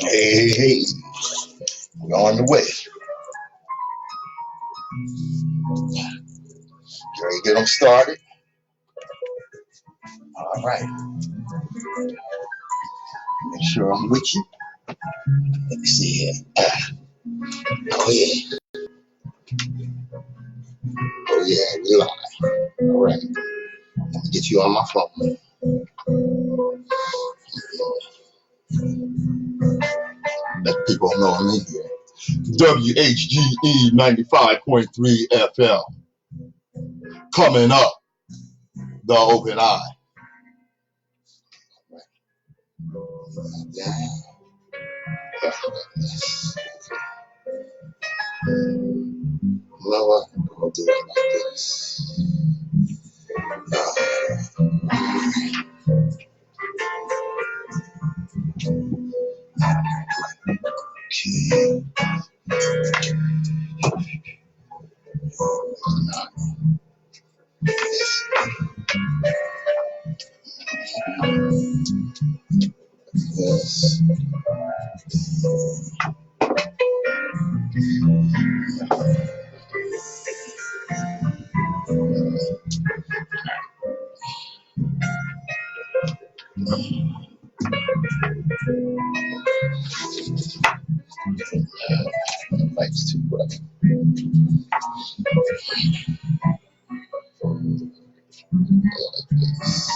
Hey, we're on the way. Ready to get them started? All right. Make sure I'm with you. Let me see here. Oh, yeah. Oh, yeah. We live. All right. Let me get you on my phone. Let people know I'm in here. WHGE 95.3 FM. Coming up, the open eye. Yeah. You know what? I'm going to do it like this. Okay. Yes. Lights too bright. Like this.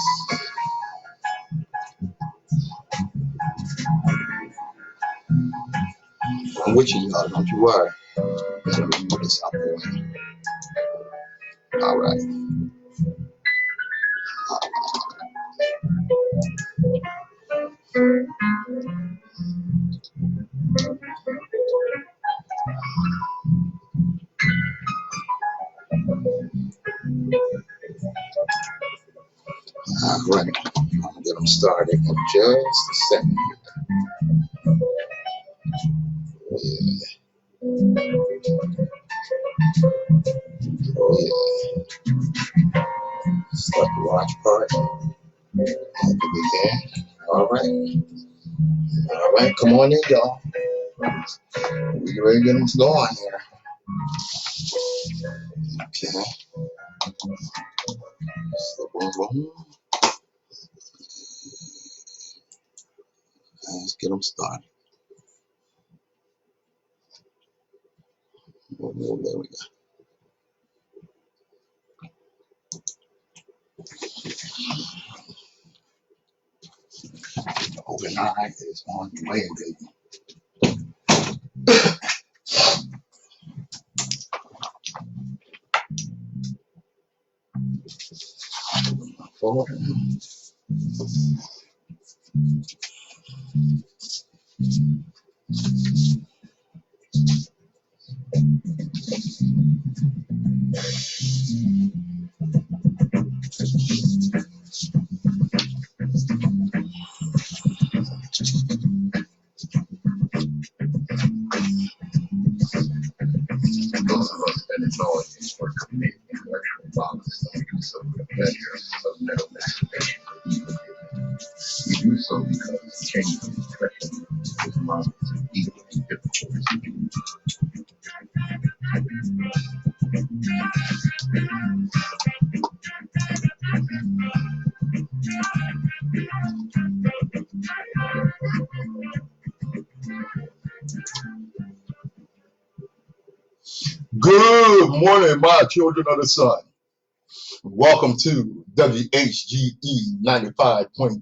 I'm with you, y'all. Don't you worry. Let me move this out the way. All right. All right. I'm going to get them started in just a second. Yeah. Oh, yeah. Start the watch part. If we can. All right. All right. Come on in, y'all. We ready to get them going here. Okay. So, boom, boom. Let's get them started. Oh, there we go. The open eye is on the way, baby. Forward. Those of us that enjoy this work commit intellectual violence don't do so for the pleasure of mental masturbation. We do so because the change of expression is monstrous and equally difficult to do. Good morning, my children of the sun. Welcome to WHGE 95.3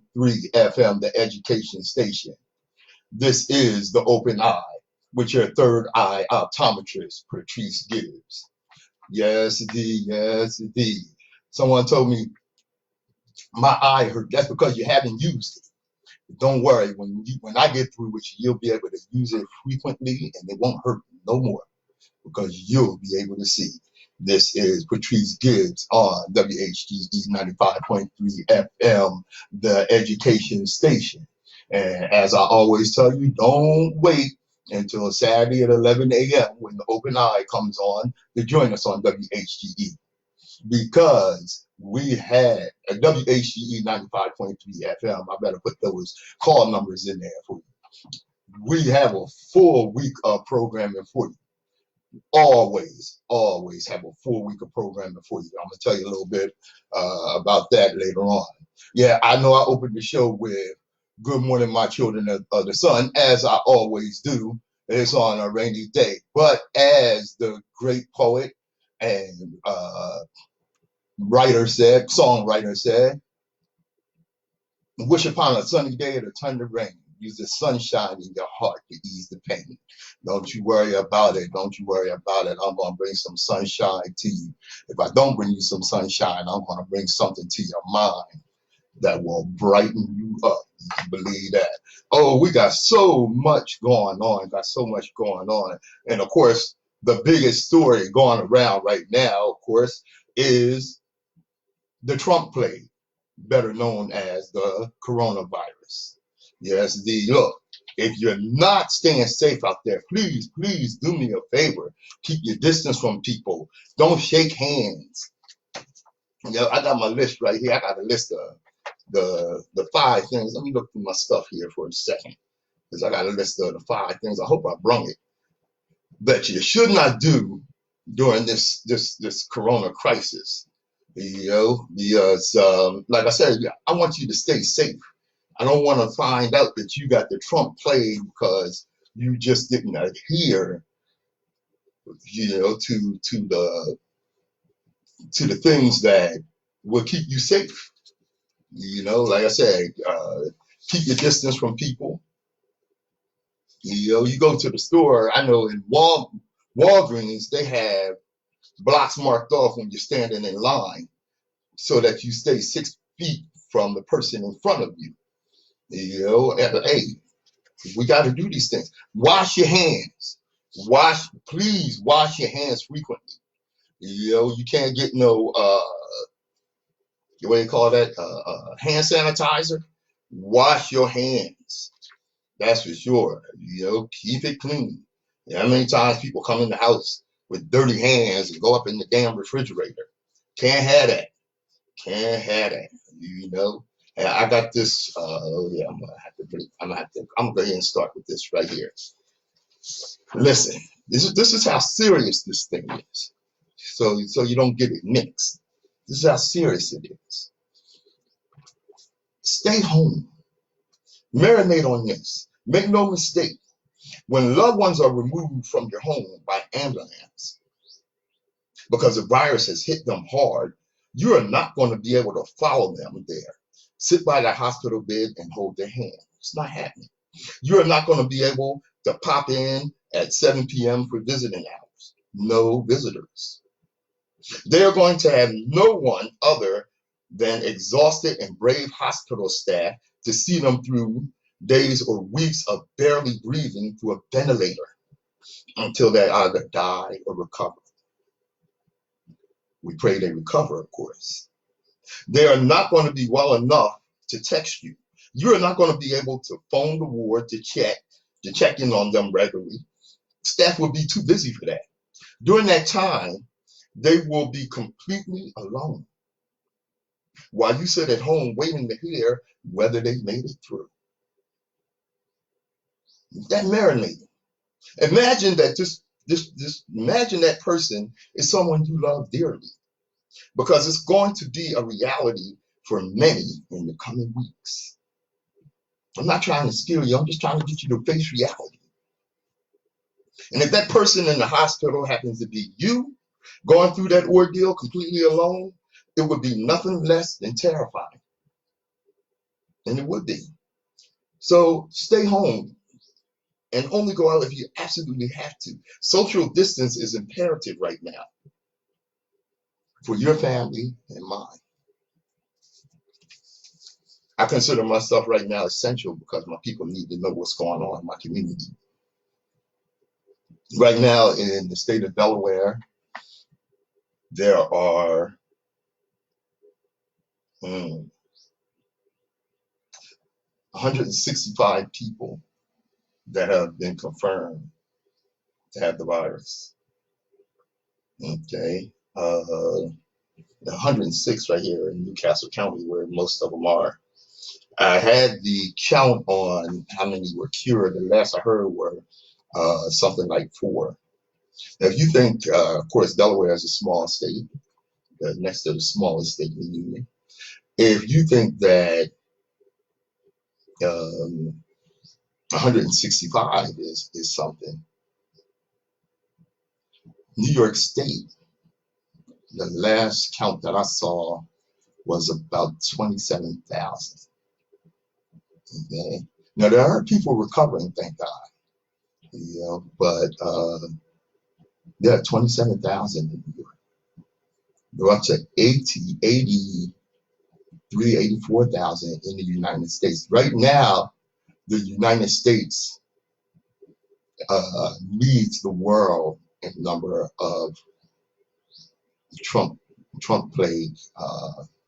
FM, the education station. This is the open eye with your third eye optometrist, Patrice Gibbs. Yes, indeed. Yes, indeed. Someone told me my eye hurt. That's because you haven't used it. Don't worry. When I get through with you, you'll be able to use it frequently, and it won't hurt no more because you'll be able to see. This is Patrice Gibbs on WHGE 95.3 FM, the education station. And as I always tell you, don't wait until Saturday at 11 a.m. when the open eye comes on to join us on WHGE. Because we had a WHGE 95.3 FM. I better put those call numbers in there for you. We have a full week of programming for you. Always have a full week of programming for you. I'm gonna tell you a little bit about that later on. Yeah, I know I opened the show with "Good Morning, My Children of the Sun," as I always do. It's on a rainy day, but as the great poet and songwriter said, wish upon a sunny day to turn the rain. Use the sunshine in your heart to ease the pain. Don't you worry about it. Don't you worry about it. I'm going to bring some sunshine to you. If I don't bring you some sunshine, I'm going to bring something to your mind that will brighten you up. You can believe that. Oh, we got so much going on. And of course, the biggest story going around right now, of course, is the Trump plague, better known as the coronavirus. Yes, look, if you're not staying safe out there, please do me a favor. Keep your distance from people. Don't shake hands. You know, I got my list right here. I got a list of the 5 things. Let me look through my stuff here for a second, because I got a list of the 5 things. I hope I brung it that you should not do during this corona crisis. You know, because like I said, I want you to stay safe. I don't want to find out that you got the Trump plague because you just didn't adhere, you know, to the things that will keep you safe. You know, like I said, keep your distance from people. You know, you go to the store. I know in Walgreens they have blocks marked off when you're standing in line, so that you stay 6 feet from the person in front of you. You know, hey, we got to do these things. Wash your hands. Please wash your hands frequently. You know, you can't get no, what do you call that? Hand sanitizer. Wash your hands. That's for sure. You know, keep it clean. You know how many times people come in the house with dirty hands and go up in the damn refrigerator? Can't have that. Can't have that. You know. And I got this. Yeah, I'm gonna go ahead and start with this right here. Listen, this is how serious this thing is. So you don't get it mixed. This is how serious it is. Stay home. Marinate on this. Make no mistake. When loved ones are removed from your home by ambulance because the virus has hit them hard, you are not going to be able to follow them there. Sit by their hospital bed and hold their hand. It's not happening. You are not going to be able to pop in at 7 p.m. for visiting hours. No visitors. They are going to have no one other than exhausted and brave hospital staff to see them through days or weeks of barely breathing through a ventilator until they either die or recover. We pray they recover, of course. They are not going to be well enough to text you. You are not going to be able to phone the ward to check in on them regularly. Staff will be too busy for that. During that time, they will be completely alone while you sit at home waiting to hear whether they made it through. That marinating. Imagine that imagine that person is someone you love dearly, because it's going to be a reality for many in the coming weeks. I'm not trying to scare you. I'm just trying to get you to face reality. And if that person in the hospital happens to be you, going through that ordeal completely alone, it would be nothing less than terrifying. And it would be. So stay home and only go out if you absolutely have to. Social distance is imperative right now for your family and mine. I consider myself right now essential because my people need to know what's going on in my community. Right now in the state of Delaware, there are 165 people that have been confirmed to have the virus. Okay. 106 right here in Newcastle County, where most of them are. I had the count on how many were cured. The last I heard were something like 4. Now, if you think, of course, Delaware is a small state, next to the smallest state in the union. If you think that 165 is something, New York State, the last count that I saw was about 27,000. Okay. Now there are people recovering, thank God. But there are 27,000 in New York. They're up to 84,000 in the United States. Right now, the United States leads the world in number of Trump plague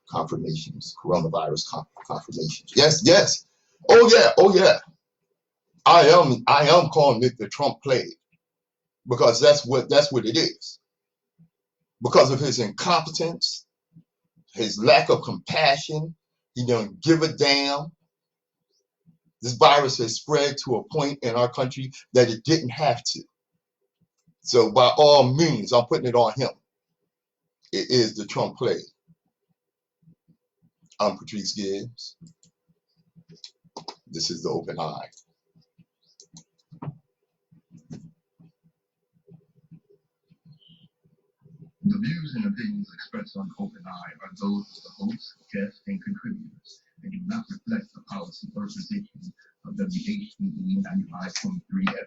confirmations, coronavirus confirmations. Yes, yes. Oh yeah, oh yeah. I am calling it the Trump plague because that's what it is. Because of his incompetence, his lack of compassion, he don't give a damn. This virus has spread to a point in our country that it didn't have to. So by all means, I'm putting it on him. It is the Trump plague. I'm Patrice Gibbs. This is the Open Eye. The views and opinions expressed on Open Eye are those of the hosts, guests, and contributors, and do not reflect the policy or position of WHGE 95.3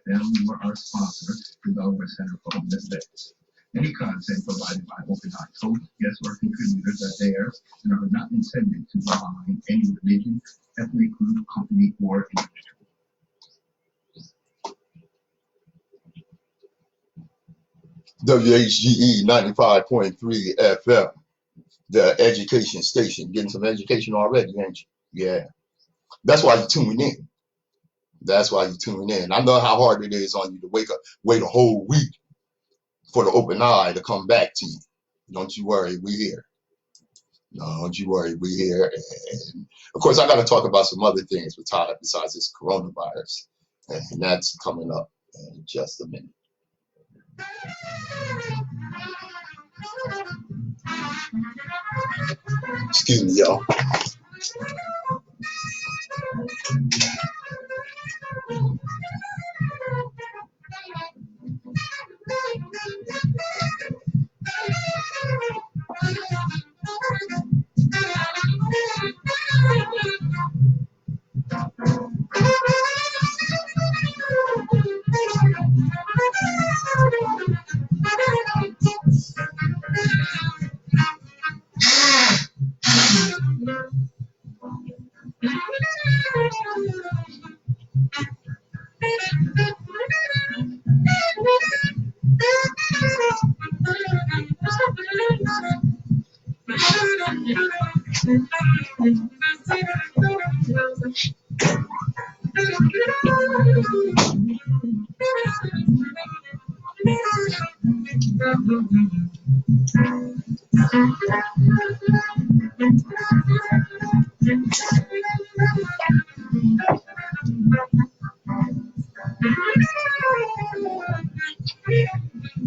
FM or our sponsor, the Delaware Center for Homeless Vets. Any content provided by Open Eye hosts, guests, or contributors are theirs and are not intended to malign any religion, ethnic group, company, or individual. WHGE 95.3 FM, the education station. Getting some education already, ain't you? Yeah. That's why you're tuning in. That's why you're tuning in. I know how hard it is on you to wait a whole week for the Open Eye to come back to you. Don't you worry, we here. No, don't you worry, we here. And of course, I got to talk about some other things besides this coronavirus. And that's coming up in just a minute. Excuse me, y'all.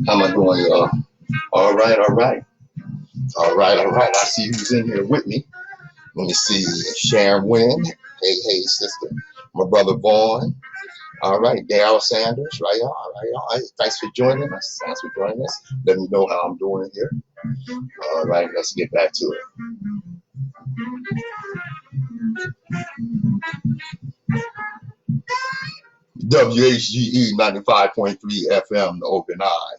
How am I doing, y'all? All right, all right. All right, all right. I see who's in here with me. Let me see. Sharon Wynn. Hey, hey, sister. My brother Vaughn. All right, Darryl Sanders. Right, y'all. All right, y'all. Hey, thanks for joining us. Thanks for joining us. Let me know how I'm doing here. All right, let's get back to it. WHGE 95.3 FM, the Open Eye.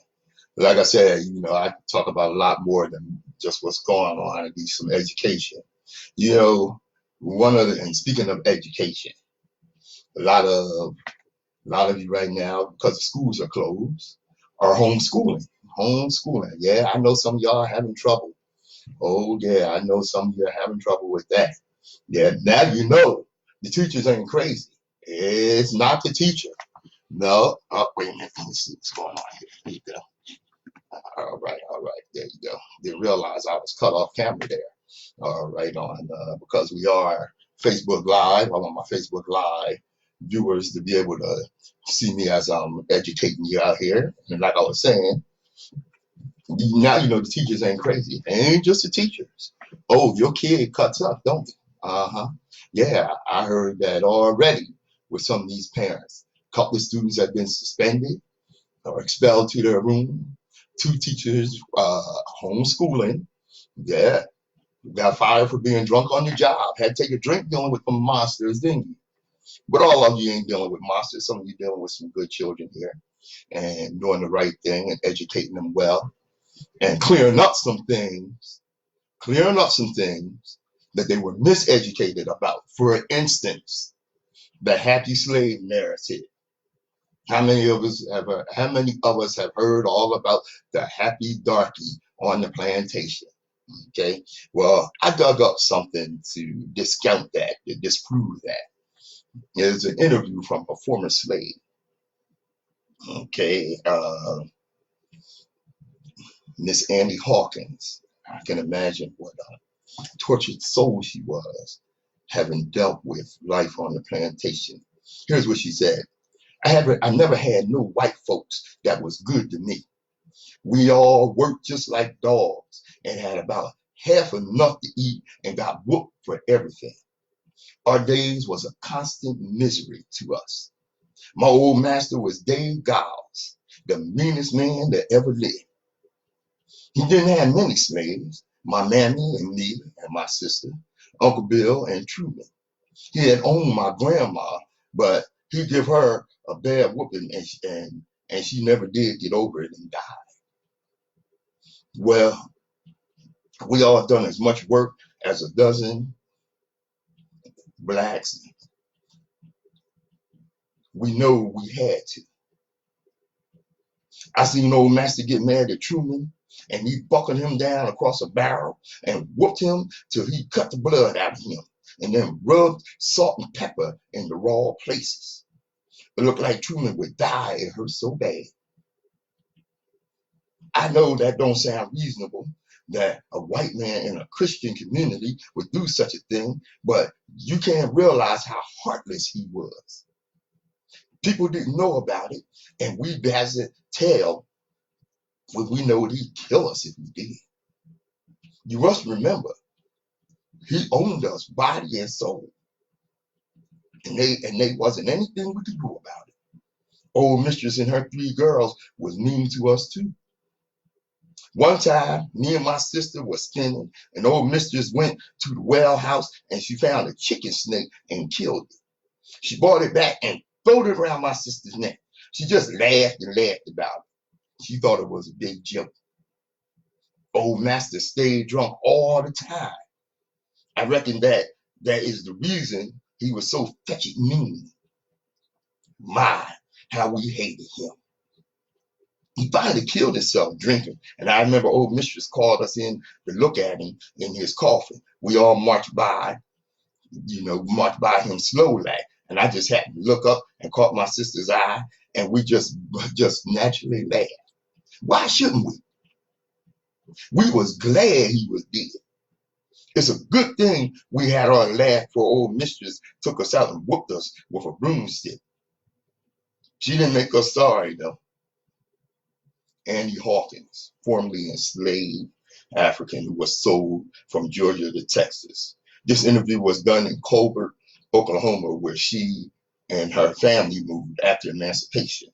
Like I said, I talk about a lot more than just what's going on. I need some education. And speaking of education, a lot of you right now, because the schools are closed, are homeschooling. Homeschooling. Yeah, I know some of y'all are having trouble. Oh yeah, I know some of you are having trouble with that. Yeah, now you know the teachers ain't crazy. It's not the teacher. No. Oh, wait a minute. Let me see what's going on here. There you go. All right, all right. There you go. Didn't realize I was cut off camera there. All right, on because we are Facebook Live. I want my Facebook Live viewers to be able to see me as I'm educating you out here. And like I was saying, now you know the teachers ain't crazy. They ain't just the teachers. Oh, your kid cuts up, don't they? Uh-huh. Yeah, I heard that already with some of these parents. A couple of students have been suspended or expelled to their room. Two teachers homeschooling. Yeah, got fired for being drunk on the job. Had to take a drink dealing with the monsters, didn't you? But all of you ain't dealing with monsters. Some of you dealing with some good children here and doing the right thing and educating them well and clearing up some things that they were miseducated about. For instance, the happy slave narrative. How many of us have heard all about the happy darky on the plantation? Okay. Well, I dug up something to discount that, to disprove that. There's an interview from a former slave. Okay. Miss Annie Hawkins. I can imagine what a tortured soul she was, having dealt with life on the plantation. Here's what she said. I never had no white folks that was good to me. We all worked just like dogs and had about half enough to eat and got whooped for everything. Our days was a constant misery to us. My old master was Dave Giles, the meanest man that ever lived. He didn't have many slaves, my mammy and me and my sister, Uncle Bill and Truman. He had owned my grandma, but he give her a bad whooping and she never did get over it and died. Well, we all done as much work as a dozen blacks. We know we had to. I seen old master get mad at Truman and he buckled him down across a barrel and whooped him till he cut the blood out of him and then rubbed salt and pepper in the raw places. It looked like Truman would die. It hurt so bad. I know that don't sound reasonable, that a white man in a Christian community would do such a thing, but you can't realize how heartless he was. People didn't know about it, and we doesn't tell, but we know that he'd kill us if we did. You must remember, he owned us body and soul, and they wasn't anything we could do about it. Old mistress and her 3 girls was mean to us too. One time, me and my sister were spinning, and old mistress went to the well house and she found a chicken snake and killed it. She brought it back and threw it around my sister's neck. She just laughed and laughed about it. She thought it was a big joke. Old master stayed drunk all the time. I reckon that is the reason he was so fetching mean. My, how we hated him. He finally killed himself drinking. And I remember old mistress called us in to look at him in his coffin. We all marched by him slowly. And I just happened to look up and caught my sister's eye. And we just naturally laughed. Why shouldn't we? We was glad he was dead. It's a good thing we had our laugh for old mistress took us out and whooped us with a broomstick. She didn't make us sorry though. Annie Hawkins, formerly enslaved African who was sold from Georgia to Texas. This interview was done in Colbert, Oklahoma, where she and her family moved after emancipation.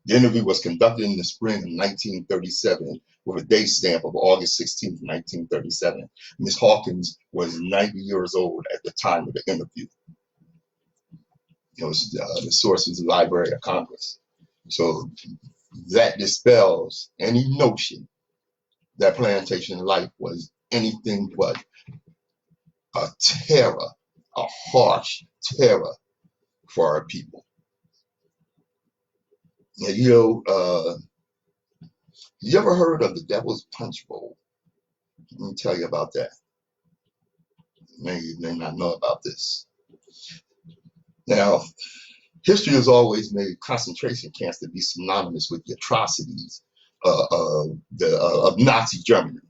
The interview was conducted in the spring of 1937 with a date stamp of August 16, 1937. Ms. Hawkins was 90 years old at the time of the interview. It was the source was the Library of Congress. So that dispels any notion that plantation life was anything but a terror, a harsh terror for our people. And, you ever heard of the Devil's Punch Bowl? Let me tell you about that. You may not know about this. Now, history has always made concentration camps to be synonymous with the atrocities of Nazi Germany.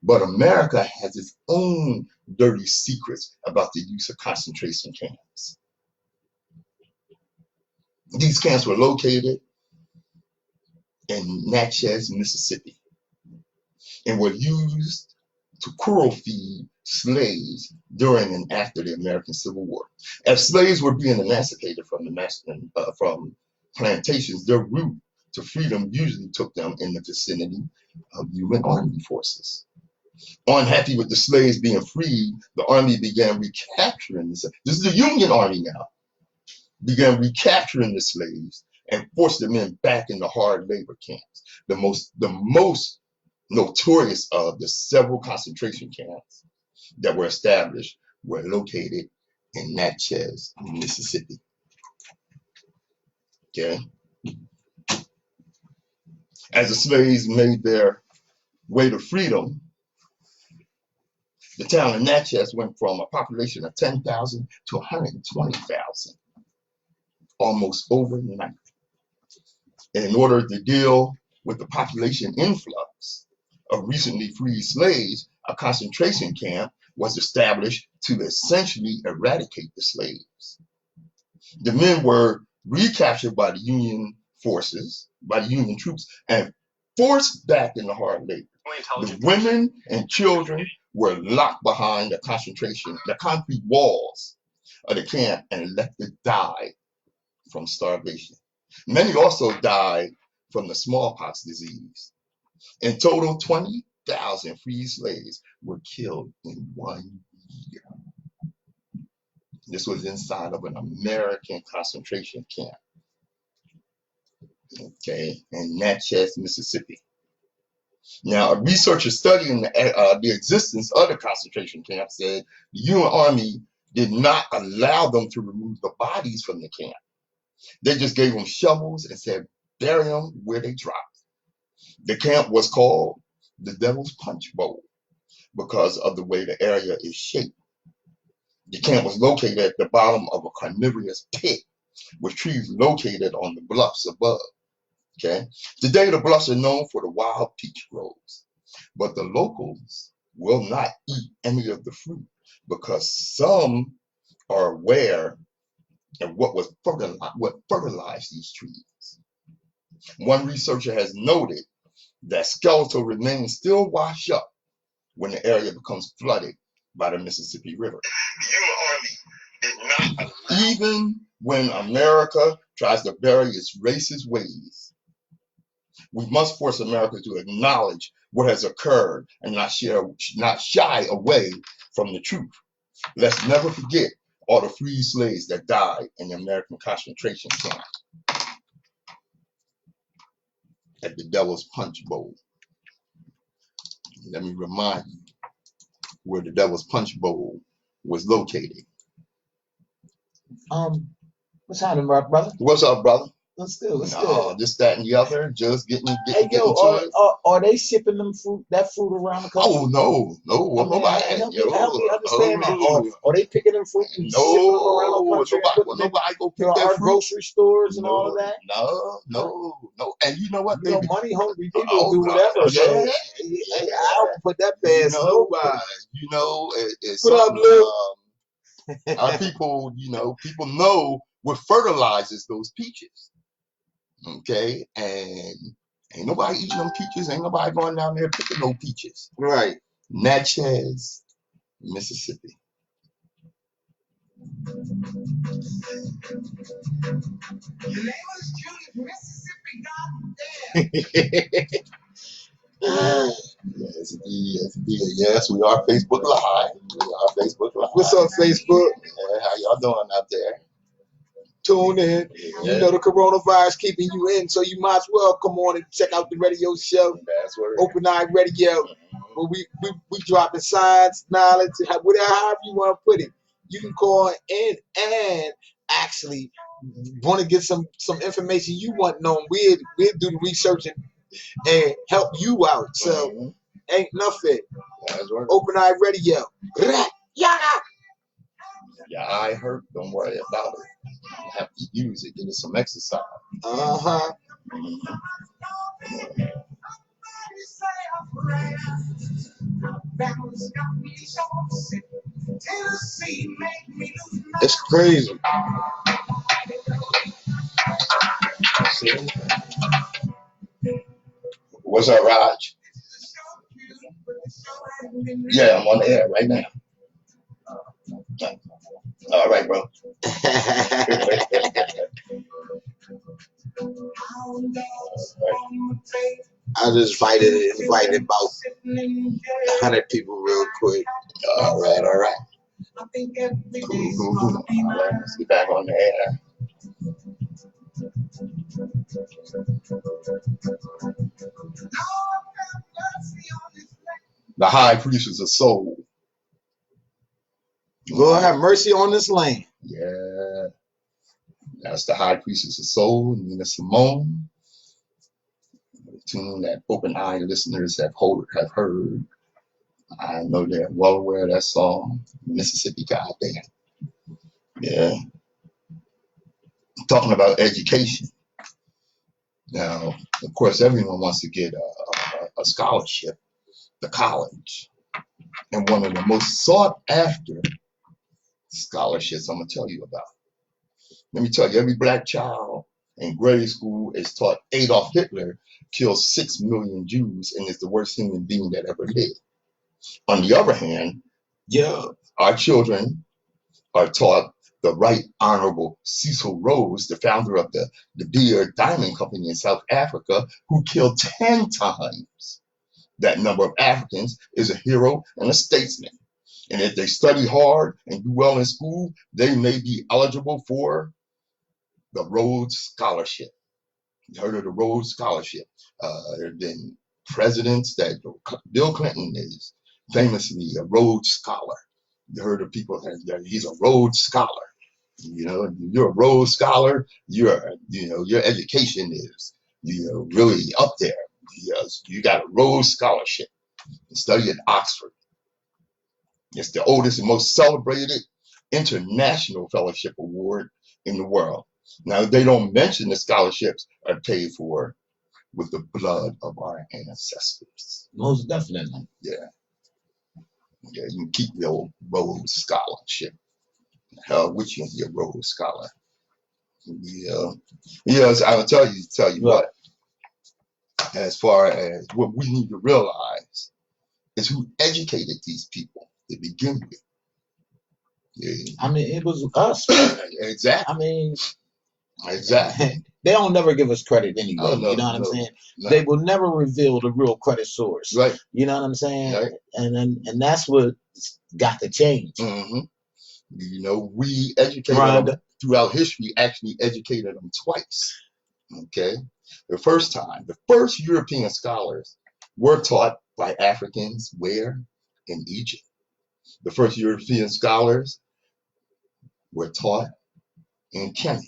But America has its own dirty secrets about the use of concentration camps. These camps were located in Natchez, Mississippi, and were used to quarrel feed slaves during and after the American Civil War. As slaves were being emancipated from from plantations, their route to freedom usually took them in the vicinity of U.S. Army forces. Unhappy with the slaves being freed, the Army began recapturing this is the Union Army now, began recapturing the slaves and forced the men back into hard labor camps. The most notorious of the several concentration camps that were established were located in Natchez, Mississippi. Okay. As the slaves made their way to freedom, the town of Natchez went from a population of 10,000 to 120,000, almost overnight. And in order to deal with the population influx of recently freed slaves, a concentration camp was established to essentially eradicate the slaves. The men were recaptured by the Union forces, by the Union troops, and forced back into hard labor. The women and children were locked behind the concrete walls of the camp and left to die from starvation. Many also died from the smallpox disease. In total, 20,000 free slaves were killed in 1 year. This was inside of an American concentration camp, okay, in Natchez, Mississippi. Now, a researcher studying the existence of the concentration camp said the UN Army did not allow them to remove the bodies from the camp. They just gave them shovels and said, bury them where they dropped. The camp was called the Devil's Punch Bowl because of the way the area is shaped. The camp was located at the bottom of a carnivorous pit with trees located on the bluffs above. Okay. Today, the bluffs are known for the wild peach groves, but the locals will not eat any of the fruit because some are aware of what fertilized these trees. One researcher has noted that skeletal remains still wash up when the area becomes flooded by the Mississippi River. The UN Army did not allow. Even when America tries to bury its racist ways, we must force America to acknowledge what has occurred and not shy away from the truth. Let's never forget all the free slaves that died in the American concentration camp at the Devil's Punch Bowl. Let me remind you where the Devil's Punch Bowl was located. What's happening, brother? What's up, brother? Let's do. This, that, and the other. Just getting Hey, yo, to it. Are they shipping that fruit around the country? Oh, no. Well, nobody. Help me understand that. Are they picking them fruit and shipping them around the country? Nobody go pick that our fruit. Grocery stores and all of that? No. And you know what? You know, money hungry people do whatever. So, I don't put that past nobody. You know, it's what up, Lou? Our people, people know what fertilizes those peaches. Okay, and ain't nobody eating them peaches. Ain't nobody going down there picking no peaches. Right. Natchez, Mississippi. The name is Judy, Mississippi. Goddamn. Yes, we are Facebook Live. What's up, Facebook? Yeah, how y'all doing out there? Tune in. Yeah. You know the coronavirus keeping you in, so you might as well come on and check out the radio show. That's where Open Eye Radio. But we dropping science, knowledge, whatever, however you want to put it. You can call in and actually want to get some information you want known. We'll do the research and help you out. So ain't nothing. Open Eye Radio. Your eye hurt, don't worry about it. You have to use it, get it some exercise. It's crazy. What's up, Raj? Yeah, I'm on the air right now. All right, bro. I just invited about 100 people real quick. All right, all right. Cool. All right, let's get back on the air. The high priest is a soul. Lord have mercy on this land. Yeah, that's the high priestess of soul, Nina Simone. A tune that open-eyed listeners have heard. I know they're well aware of that song, Mississippi Goddamn. Yeah, talking about education. Now, of course, everyone wants to get a scholarship to college, and one of the most sought after scholarships I'm gonna tell you about. Let me tell you, every black child in grade school is taught Adolf Hitler killed 6 million Jews and is the worst human being that ever lived. On the other hand, Yeah. our children are taught the Right Honorable Cecil Rhodes, the founder of the De Beer Diamond Company in South Africa, who killed 10 times that number of Africans, is a hero and a statesman. And if they study hard and do well in school, they may be eligible for the Rhodes Scholarship. You heard of the Rhodes Scholarship? There have been presidents that Bill Clinton is famously a Rhodes Scholar. You heard of people that he's a Rhodes Scholar. You know, you're a Rhodes Scholar. Your education is really up there. You got a Rhodes Scholarship. You study at Oxford. It's the oldest and most celebrated international fellowship award in the world. Now, they don't mention the scholarships are paid for with the blood of our ancestors. Most definitely. Yeah. Yeah, you can keep your Rhodes Scholarship. Hell, with you be a Rhodes Scholar. Yeah. Yes, I'll tell you what, as far as what we need to realize is who educated these people to begin with. Yeah. I mean, it was us. Exactly. I mean, exactly. They don't never give us credit anyway. Oh, no, you know what I'm saying? No. They will never reveal the real credit source. Right. You know what I'm saying? Right. And that's what got to change. Mm-hmm. You know, we educated them throughout history, actually educated them twice. Okay. The first European scholars were taught by Africans where? In Egypt. The first European scholars were taught in Kenya.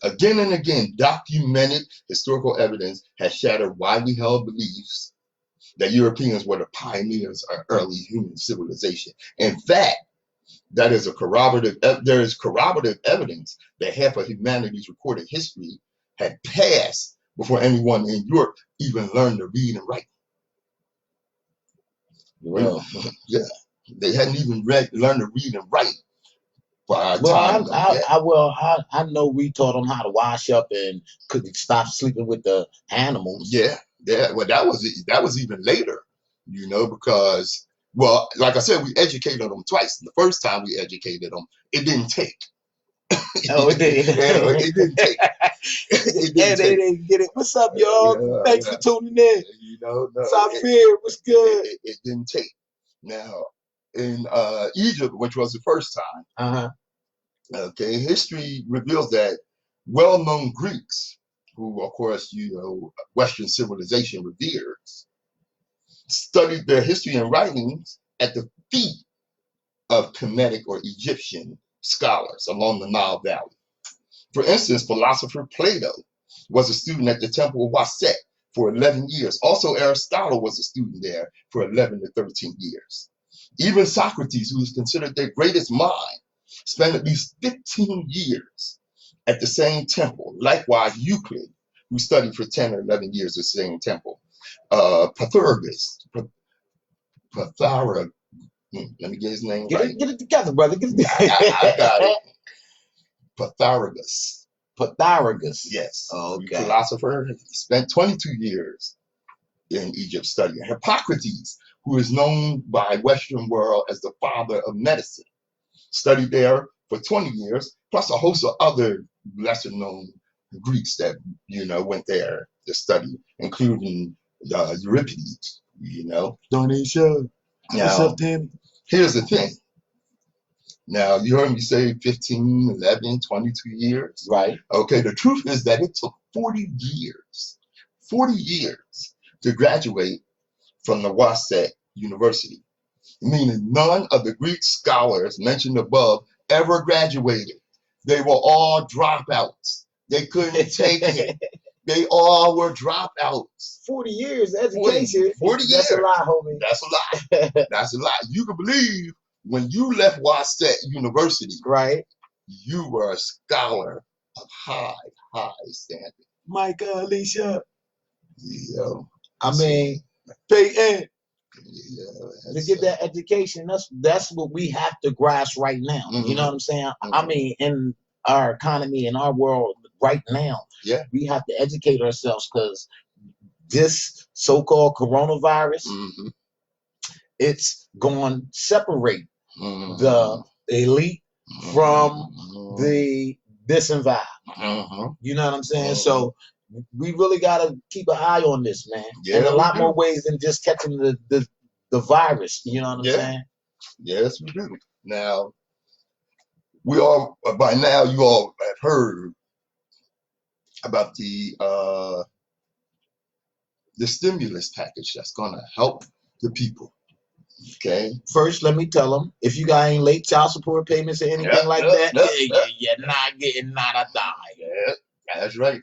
Again and again, documented historical evidence has shattered widely held beliefs that Europeans were the pioneers of early human civilization. In fact, there is corroborative evidence that half of humanity's recorded history had passed before anyone in Europe even learned to read and write. Well, yeah, they hadn't even learned to read and write. I know we taught them how to wash up and could stop sleeping with the animals. Yeah. Well, that was even later, because, well, like I said, we educated them twice. The first time we educated them, it didn't take. Oh, it didn't. It didn't take. They didn't get it. What's up, y'all? Thanks for tuning in. What's good? It didn't take. Now, in Egypt, which was the first time, okay, history reveals that well-known Greeks, who, of course, Western civilization reveres, studied their history and writings at the feet of Kemetic or Egyptian scholars along the Nile Valley. For instance, philosopher Plato was a student at the Temple of Waset for 11 years. Also, Aristotle was a student there for 11 to 13 years. Even Socrates, who is considered their greatest mind, spent at least 15 years at the same temple. Likewise, Euclid, who studied for 10 or 11 years at the same temple. Pythagoras, Let me get his name Get right. it together, brother. Get it I got it. Pythagoras. Pythagoras. Yes. Okay. Philosopher. He spent 22 years in Egypt studying. Hippocrates, who is known by Western world as the father of medicine, studied there for 20 years, plus a host of other lesser known Greeks that, went there to study, including Euripides, Donisha. What's Now, up, Tim? here's the thing. Now, you heard me say 15, 11, 22 years. Right. Okay, the truth is that it took 40 years to graduate from the Wasat University, meaning none of the Greek scholars mentioned above ever graduated. They were all dropouts. They couldn't take it. They all were dropouts. 40 years education. 40 years. That's a lot, homie. That's a lot. That's a lot. You can believe when you left Wasat University, right, you were a scholar of high standard. Micah, Alicia. I mean, Peyton. To get that education, that's what we have to grasp right now. You know what I'm saying? I mean, in our economy, in our world right now, we have to educate ourselves because this so-called coronavirus, it's going to separate the elite from the disenvived. You know what I'm saying? So we really got to keep an eye on this, man. In a lot more ways than just catching the virus. You know what I'm saying? Yes, we do. Now, by now, you all have heard about the stimulus package that's going to help the people. Okay. First, let me tell them, if you got any late child support payments or anything like that, you're not getting nada dime. Yeah, that's right.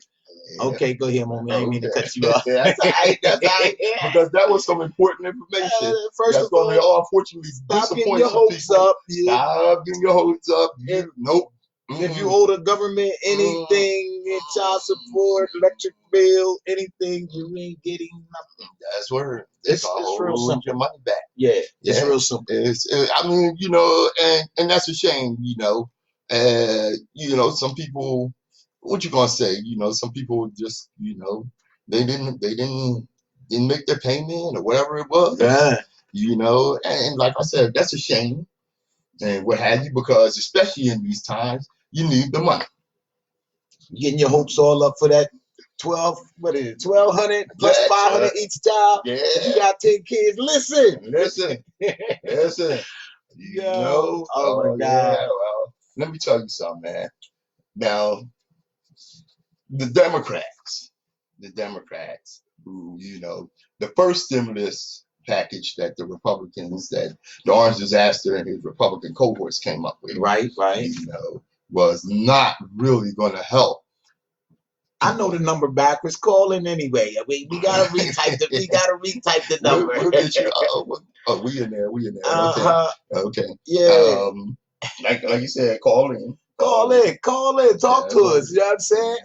Okay, go ahead, mommy. I didn't mean to cut you off. That's all right. Because that was some important information. First that's of all, unfortunately stop getting your hopes up. Stop getting your hopes up. Nope. If you owe the government anything, child support, electric bill, anything, you ain't getting nothing. That's where it's real simple. Your money back. Yeah, it's real simple. I mean, and that's a shame, some people, what you gonna say? Some people just, they didn't make their payment or whatever it was. Yeah. And like I said, that's a shame and what have you, because especially in these times, you need the money. Getting your hopes all up for that 1,200 plus 500 each child. Yeah. If you got 10 kids, listen. Oh my God. Yeah, well, let me tell you something, man. Now, the Democrats, who, the first stimulus package that the Republicans, that the Orange Disaster and his Republican cohorts came up with, right, was not really going to help. I know the number backwards. Call in anyway. I mean, we gotta retype the. Number. We'll get you. We in there. Okay. Yeah. Like you said, call in. Call in. Talk to us. You know what I'm saying?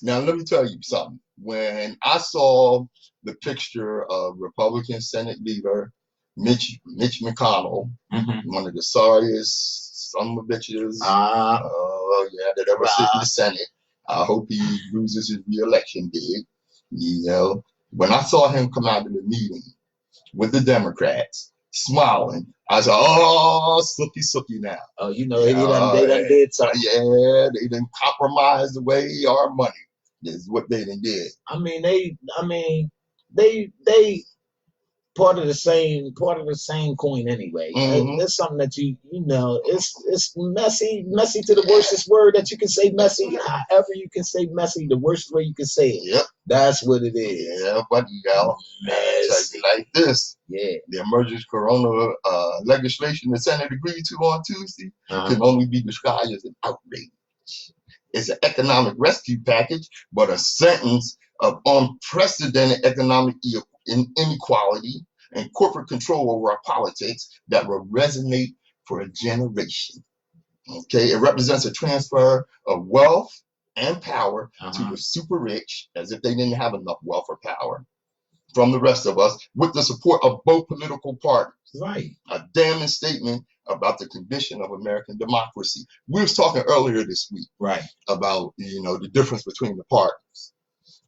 Now let me tell you something. When I saw the picture of Republican Senate leader Mitch McConnell, one of the sorriest son of a bitches, that ever sit in the Senate. I hope he loses his re-election bid. When I saw him come out of the meeting with the Democrats, smiling, I said, "Oh, sookie now." Oh, they done did something. Yeah, they done compromised away our money. Is what they done did. I mean, they part of the same coin anyway. It's something that it's messy to the worstest word that you can say, messy. However you can say messy, the worst way you can say it. Yep, that's what it is. Yeah, but tell you like this. Yeah, the emergent corona legislation the Senate agreed to on Tuesday can only be described as an outrage. It's an economic rescue package, but a sentence of unprecedented economic inequality and corporate control over our politics that will resonate for a generation. Okay, it represents a transfer of wealth and power to the super rich, as if they didn't have enough wealth or power, from the rest of us with the support of both political parties. Right. A damning statement about the condition of American democracy. We was talking earlier this week Right. about, the difference between the parties.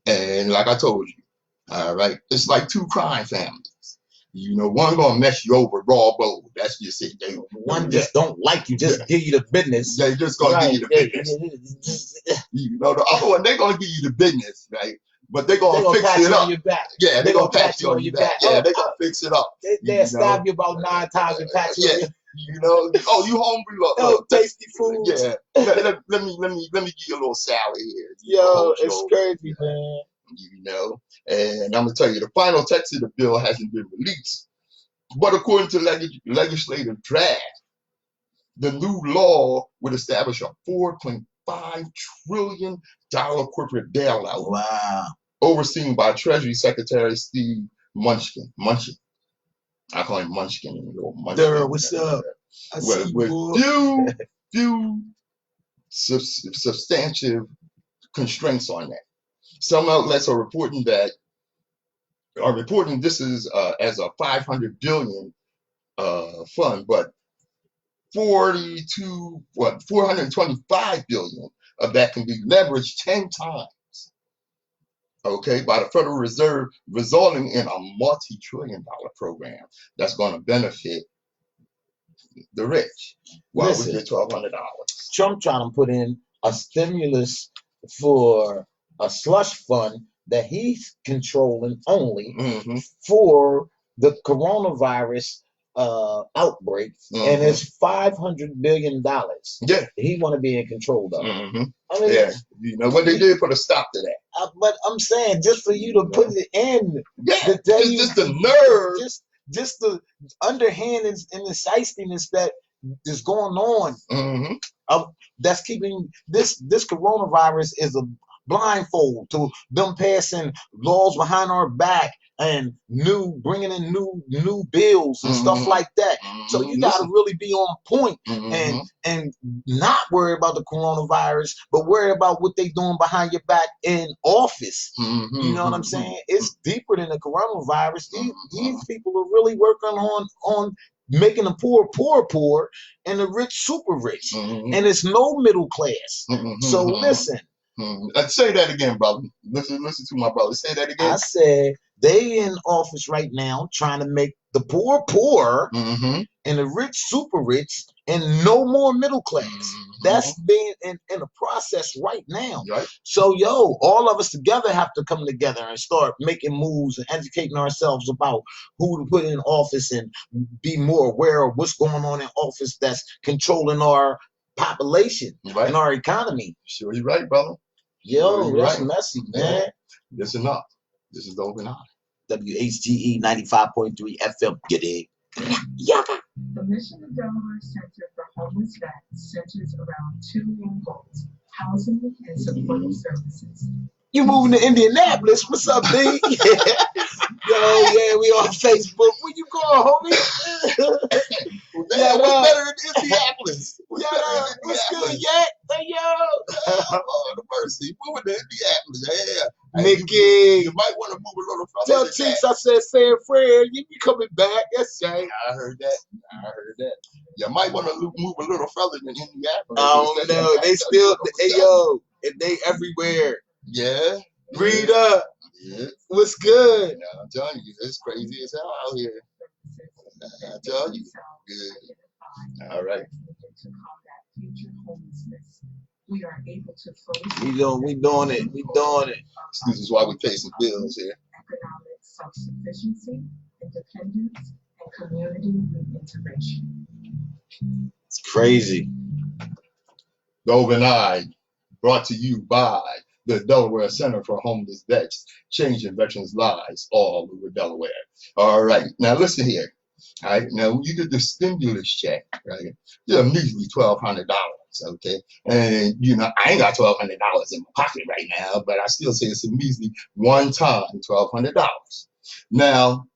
And like I told you, all right, it's like two crime families. One gonna mess you over raw bold. That's just it. One just don't like you, just give you the business. They just gonna give you the business. The other one, they gonna give you the business, right? But they gonna fix pat it you up. on your back. Yeah, they gonna pat you on your back. Yeah, they gonna fix it up. They'll stab you about 9 times and pat you on your oh, you hungry? Look, tasty food. Yeah. Let me give you a little salad here. Yo, it's crazy, man. And I'm gonna tell you, the final text of the bill hasn't been released, but according to legislative draft, the new law would establish a $4.5 trillion corporate bailout. Wow. Overseen by Treasury Secretary Steve Mnuchin. I call him Munchkin. Durr, what's up? I see with few substantive constraints on that. Some outlets are reporting this is as a $500 billion fund, but 425 billion of that can be leveraged 10 times, okay, by the Federal Reserve, resulting in a multi-trillion-dollar program that's going to benefit the rich. While we get $1,200. Trump trying to put in a stimulus for a slush fund that he's controlling only for the coronavirus outbreak, and it's $500 billion. Yeah, he want to be in control of. I mean, yeah, what they did put a stop to that. But I'm saying, just for you to put it in, just the nerve, just the underhand and the shystiness that is going on. That's keeping this coronavirus is a blindfold to them passing laws behind our back and bringing in new bills and stuff like that. So you got to really be on point and not worry about the coronavirus, but worry about what they doing behind your back in office. You know what I'm saying? It's deeper than the coronavirus. These people are really working on making the poor and the rich super rich, and it's no middle class. So listen. Say that again, brother. Listen to my brother. Say that again. I said they in office right now trying to make the poor and the rich super rich and no more middle class. That's being in a process right now. Right. So all of us together have to come together and start making moves and educating ourselves about who to put in office and be more aware of what's going on in office that's controlling our population and our economy. Sure, you're right, brother. That's messy, man. Listen up. This is the Open Eye. WHGE 95.3 FM. Get it? The mission of Delaware Center for Homeless Vets centers around two main goals: housing and supportive services. You moving to Indianapolis? What's up, B? We on Facebook. Where you going, homie? What's better than Indianapolis? What's good, Yak? Hey, yo. Oh, the mercy. Moving to Indianapolis. Yeah. Mickey. You might want to move a little further. Tell Teeks I said San Fran. You be coming back. That's right. I heard that. You might want to move a little further than Indianapolis. Oh, no. They still, and they everywhere. Yeah. Read up. Yeah. What's good? I'm telling you, it's crazy as hell out here. I tell you. Good. All right. We are able to we doing it. This is why we pay some bills here. Economic self-sufficiency, independence, and community reintegration. It's crazy. The Open Eye, brought to you by the Delaware Center for Homeless Vets, changing veterans' lives all over Delaware. All right, now listen here. All right, now when you get the stimulus check, right, you're measly $1,200, okay? And, I ain't got $1,200 in my pocket right now, but I still say it's a measly one-time $1,200. Now,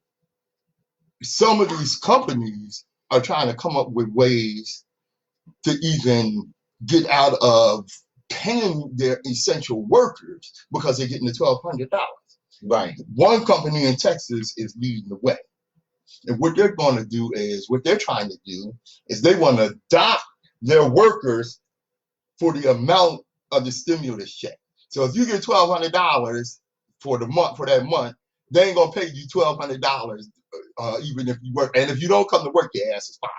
some of these companies are trying to come up with ways to even get out of paying their essential workers because they're getting the $1,200. Right. One company in Texas is leading the way. And what they're going to do is, what they're trying to do is they want to dock their workers for the amount of the stimulus check. So if you get $1,200 for the month, for that month, they ain't gonna pay you $1,200 even if you work. And if you don't come to work, your ass is fired.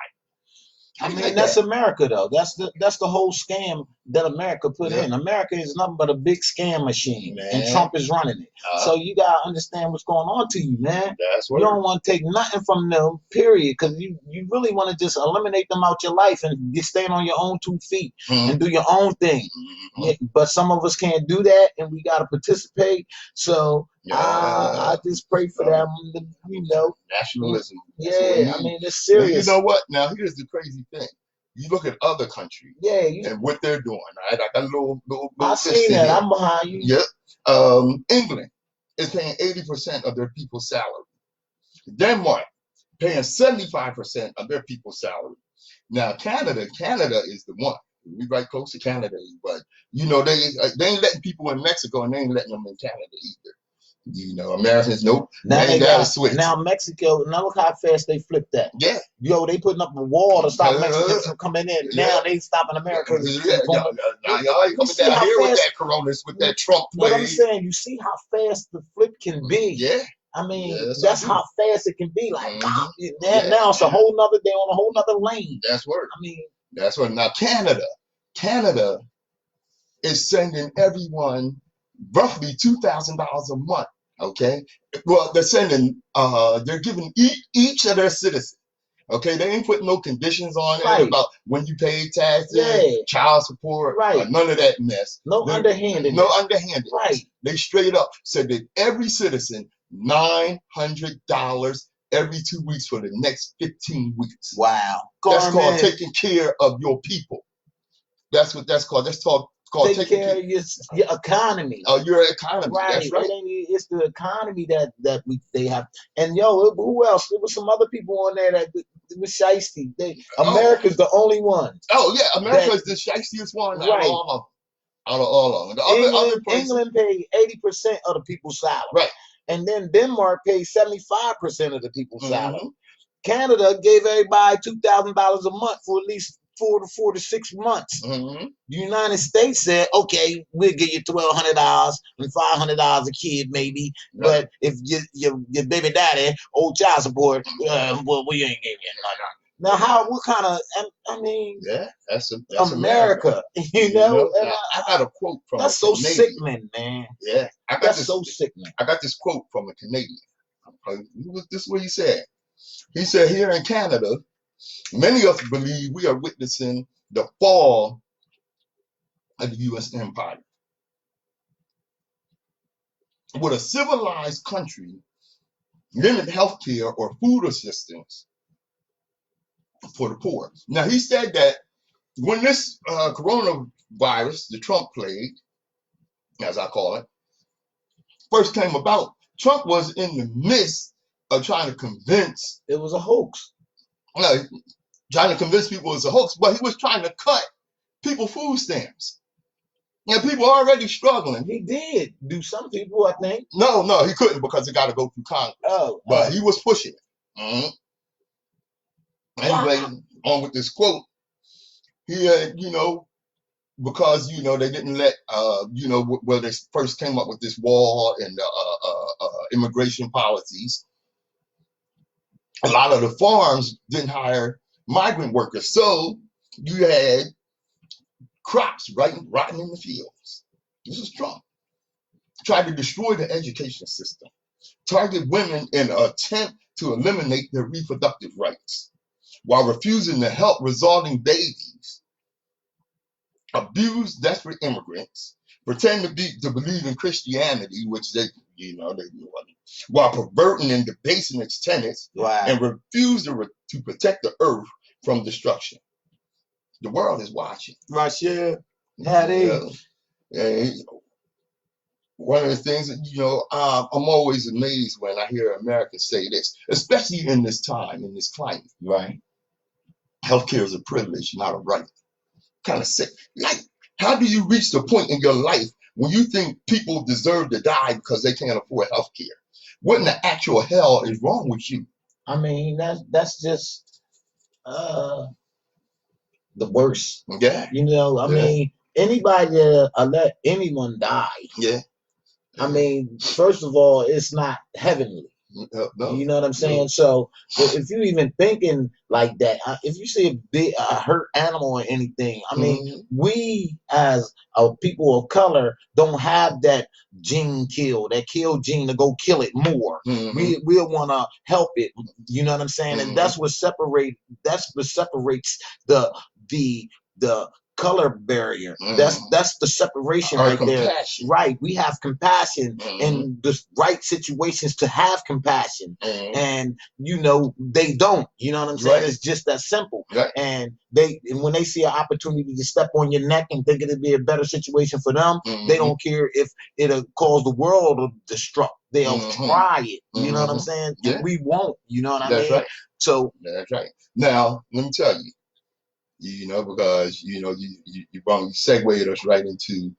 I mean, that's America, though. That's the whole scam that America put in. America is nothing but a big scam machine, and Trump is running it. So you gotta understand what's going on to you, man. That's you don't want to take nothing from them, period, because you really want to just eliminate them out your life and get stand on your own 2 feet and do your own thing. Yeah, but some of us can't do that, and we gotta participate. So I just pray for them, you know. Nationalism. Yeah, I mean, it's serious. You know what? Now, here's the crazy thing. You look at other countries and what they're doing, right? I got a little I seen that. I'm behind you. Yep. England is paying 80% of their people's salary. Denmark paying 75% of their people's salary. Now, Canada is the one. We right close to Canada, but you know they ain't letting people in Mexico and they ain't letting them in Canada either. You know, Americans, nope. Now they got to switch. Now Mexico, now look how fast they flipped that. Yeah. Yo, they putting up a wall to stop Mexicans from coming in. Now they stopping America. Y'all coming down here with that Coronas, with that Trump play. But I'm saying, you see how fast the flip can be. Yeah. I mean, that's how fast it can be. Like, now it's a whole nother day on a whole nother lane. That's word. I mean, that's what. Now Canada is sending everyone roughly $2,000 a month. Okay, well they're sending, they're giving each of their citizens. Okay, they ain't putting no conditions on it about when you pay taxes, child support, none of that mess. No underhanded. No underhanded. Right. They straight up said that every citizen $900 every 2 weeks for the next 15 weeks. Wow. That's called taking care of your people. That's what that's called. That's called taking care of your economy. Oh, your economy. Right. That's right. It's the economy that they have. And yo, who else? There was some other people on there that was shiesty. America's the only one. Oh yeah, America is the shiestiest one out of all of them. England paid 80% of the people's salary. Right. And then Denmark paid 75% of the people's salary. Canada gave everybody $2,000 a month for at least 4 to 6 months. The United States said, okay, we'll give you $1,200 and $500 a kid, maybe. But if your baby daddy owed child support, well, we ain't giving you nothing. Now, what kind of? I mean, that's America. You know, I got a quote from that's so sickening, man. Yeah, that's so sickening. I got this quote from a Canadian. This is what he said. He said, here in Canada, many of us believe we are witnessing the fall of the U.S. empire. Would a civilized country limit health care or food assistance for the poor? Now, he said that when this coronavirus, the Trump plague, as I call it, first came about, Trump was in the midst of trying to convince it was a hoax. Trying to convince people it was a hoax, but he was trying to cut people food stamps. And people are already struggling. He did do some people, I think. No, he couldn't because it got to go through Congress. But he was pushing it. Anyway, on with this quote, he had, because, they didn't let, where they first came up with this wall and immigration policies, a lot of the farms didn't hire migrant workers. So you had crops rotting in the fields. This is Trump. Tried to destroy the education system. Target women in an attempt to eliminate their reproductive rights while refusing to help resulting babies. Abuse desperate immigrants. Pretend to believe in Christianity, which they while perverting and debasing its tenets, and refuse to protect the earth from destruction. The world is watching. Russia, one of the things that, I'm always amazed when I hear Americans say this, especially in this time, in this climate. Right. Healthcare is a privilege, not a right. Kind of sick. Like, how do you reach the point in your life when you think people deserve to die because they can't afford health care, what in the actual hell is wrong with you? I mean, that's just the worst. Yeah. You know, I mean, anybody that let anyone die. Yeah. I mean, first of all, it's not heavenly. No, You know what I'm saying? So if you even thinking like that, if you see a big hurt animal or anything, I mean, we as a people of color don't have that that kill gene to go kill it more. We'll want to help it. You know what I'm saying? And that's what separates the color barrier. That's the separation Our right compassion. there. Right. We have compassion in the right situations to have compassion. And you know, they don't. You know what I'm saying? It's just that simple. And when they see an opportunity to step on your neck and think it'd be a better situation for them, they don't care if it'll cause the world to destruct. They'll try it. You know what I'm saying? And we won't. You know what I mean? Right. So that's right. Now, let me tell you. You know, because you segued us right into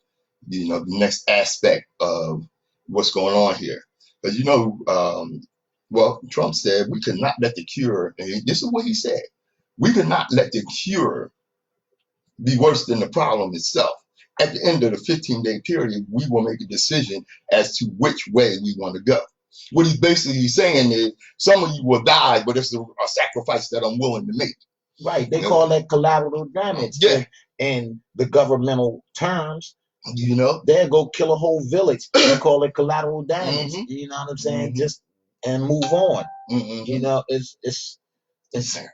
the next aspect of what's going on here. Because well, Trump said we could not let the cure, and this is what he said, we could not let the cure be worse than the problem itself. At the end of the 15-day period, we will make a decision as to which way we want to go. What he's basically saying is, some of you will die, but it's a sacrifice that I'm willing to make. Right. They call that collateral damage. In the governmental terms. You know, they'll go kill a whole village and call it collateral damage. You know what I'm saying? Just and move on. You know, it's sick.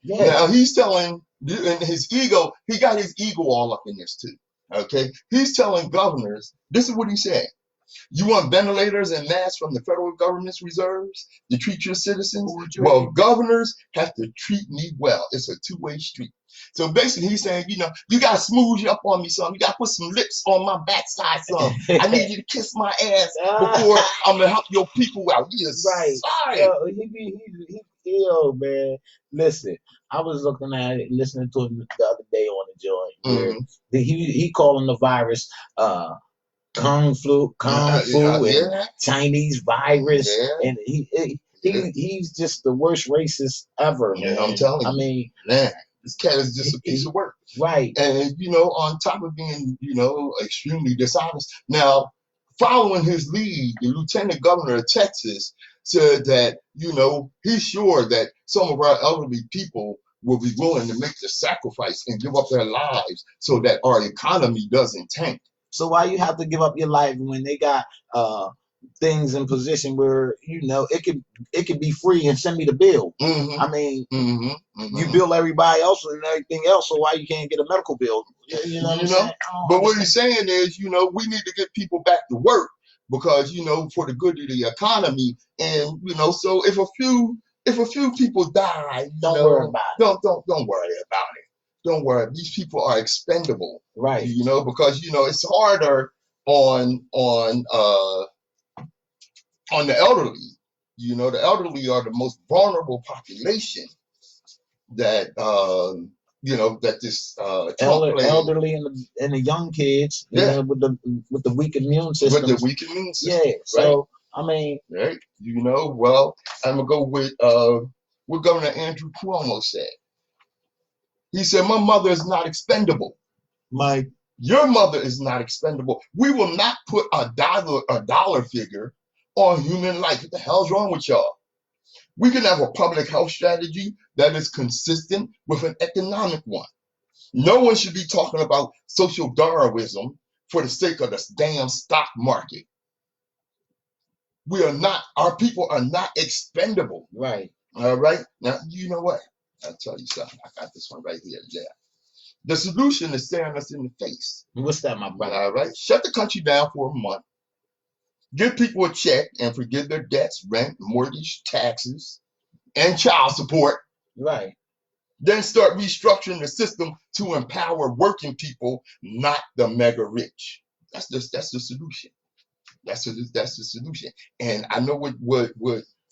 Now he's telling in his ego, he got his ego all up in this too. Okay, he's telling governors, this is what he said. You want ventilators and masks from the federal government's reserves to treat your citizens? Well, governors have to treat me well. It's a two-way street. So basically, he's saying, you got to smooth up on me, son. You got to put some lips on my backside, son. I need you to kiss my ass before I'm going to help your people out. He is sorry. Yo, man. Listen, I was looking at it, listening to him the other day on the joint. He calling the virus Kung flu, and Chinese virus, and he's just the worst racist ever, man. I'm telling you. I mean, man, this cat is just a piece of work. Right. And on top of being, extremely dishonest. Now, following his lead, the lieutenant governor of Texas said that, he's sure that some of our elderly people will be willing to make the sacrifice and give up their lives so that our economy doesn't tank. So why you have to give up your life when they got things in position where it could be free and send me the bill? I mean, you bill everybody else and everything else, so why you can't get a medical bill? You know what I'm saying? But what he's saying is, we need to get people back to work because for the good of the economy, and so if a few people die, don't worry about it. Don't worry about it. Don't worry. These people are expendable, right? Because it's harder on the elderly. The elderly are the most vulnerable population that that this elderly and the young kids, with the weak immune system. With the weak immune system, yeah. So I mean, right? Well, I'm gonna go with what Governor Andrew Cuomo said. He said, my mother is not expendable. Your mother is not expendable. We will not put a dollar figure on human life. What the hell's wrong with y'all? We can have a public health strategy that is consistent with an economic one. No one should be talking about social Darwinism for the sake of this damn stock market. Our people are not expendable. Right. All right. Now, you know what? I'll tell you something. I got this one right here. Yeah. The solution is staring us in the face. What's that, my brother? All right. Shut the country down for a month. Give people a check and forgive their debts, rent, mortgage, taxes, and child support. Right. Then start restructuring the system to empower working people, not the mega rich. That's the solution. That's the solution. And I know what